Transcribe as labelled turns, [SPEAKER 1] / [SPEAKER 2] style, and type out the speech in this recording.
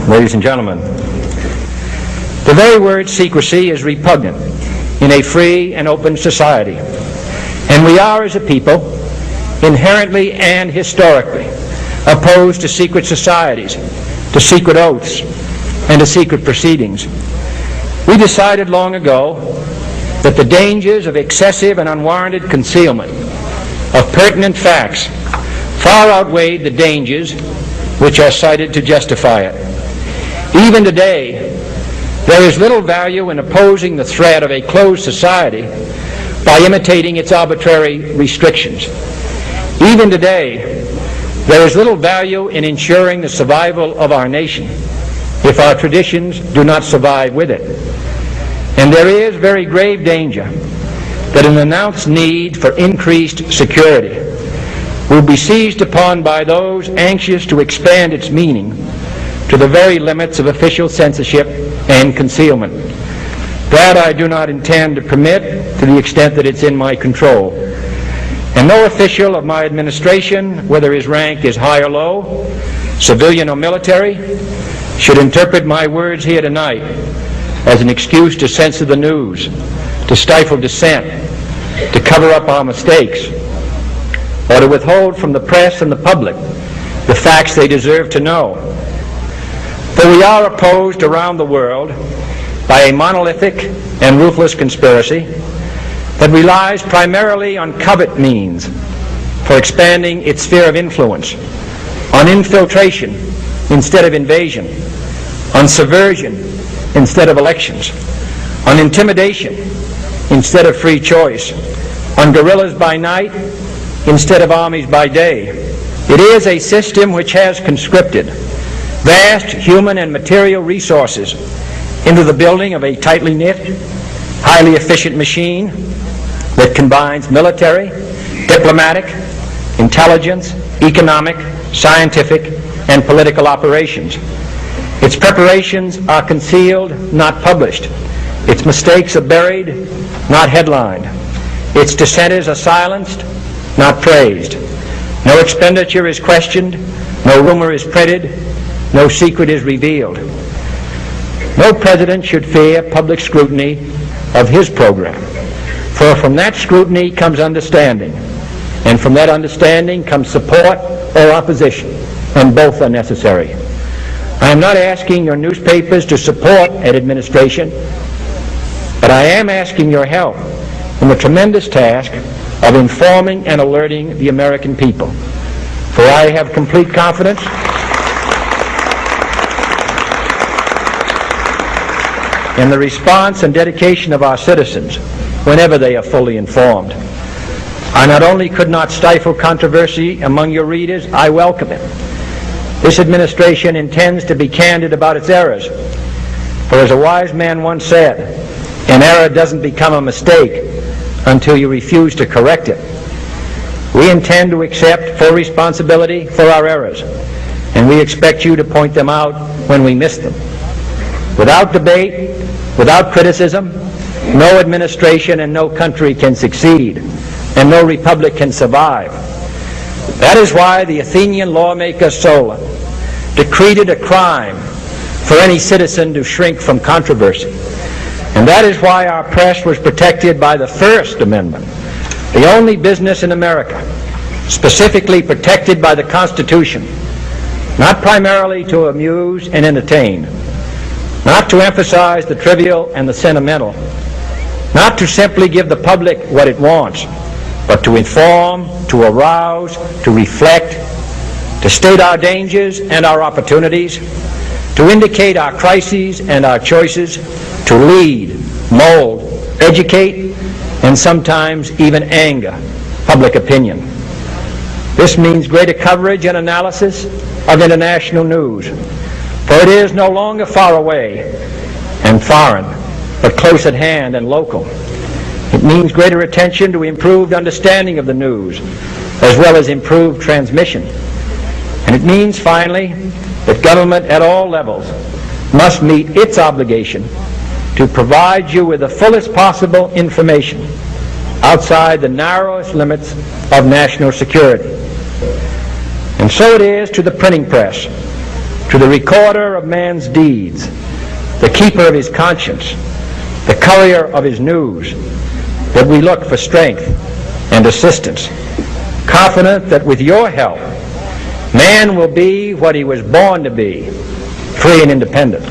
[SPEAKER 1] Ladies and gentlemen, the very word secrecy is repugnant in a free and open society, and we are, as a people, inherently and historically opposed to secret societies, to secret oaths, and to secret proceedings. We decided long ago that the dangers of excessive and unwarranted concealment of pertinent facts far outweighed the dangers which are cited to justify it. Even today, there is little value in opposing the threat of a closed society by imitating its arbitrary restrictions. Even today, there is little value in ensuring the survival of our nation if our traditions do not survive with it. And there is very grave danger that an announced need for increased security will be seized upon by those anxious to expand its meaning to the very limits of official censorship and concealment. That I do not intend to permit to the extent that it's in my control. And no official of my administration, whether his rank is high or low, civilian or military, should interpret my words here tonight as an excuse to censor the news, to stifle dissent, to cover up our mistakes, or to withhold from the press and the public the facts they deserve to know. For we are opposed around the world by a monolithic and ruthless conspiracy that relies primarily on covert means for expanding its sphere of influence, on infiltration instead of invasion, on subversion instead of elections, on intimidation instead of free choice, on guerrillas by night instead of armies by day. It is a system which has conscripted vast human and material resources into the building of a tightly knit, highly efficient machine that combines military, diplomatic, intelligence, economic, scientific, and political operations. Its preparations are concealed, not published. Its mistakes are buried, not headlined. Its dissenters are silenced, not praised. No expenditure is questioned, no rumor is printed, no secret is revealed. No president should fear public scrutiny of his program, for from that scrutiny comes understanding, and from that understanding comes support or opposition, and both are necessary. I am not asking your newspapers to support an administration, but I am asking your help in the tremendous task of informing and alerting the American people. For I have complete confidence in the response and dedication of our citizens whenever they are fully informed. I not only could not stifle controversy among your readers, I welcome it. This administration intends to be candid about its errors. For as a wise man once said, an error doesn't become a mistake until you refuse to correct it. We intend to accept full responsibility for our errors, and we expect you to point them out when we miss them. Without debate, without criticism, no administration and no country can succeed, and no republic can survive. That is why the Athenian lawmaker Solon decreed it a crime for any citizen to shrink from controversy. And that is why our press was protected by the First Amendment, the only business in America specifically protected by the Constitution, not primarily to amuse and entertain, not to emphasize the trivial and the sentimental, not to simply give the public what it wants, but to inform, to arouse, to reflect, to state our dangers and our opportunities, to indicate our crises and our choices, to lead, mold, educate, and sometimes even anger public opinion. This means greater coverage and analysis of international news, for it is no longer far away and foreign, but close at hand and local. It means greater attention to improved understanding of the news, as well as improved transmission. And it means, finally, that government at all levels must meet its obligation to provide you with the fullest possible information outside the narrowest limits of national security. And so it is to the printing press, to the recorder of man's deeds, the keeper of his conscience, the courier of his news, that we look for strength and assistance, confident that with your help, man will be what he was born to be, free and independent.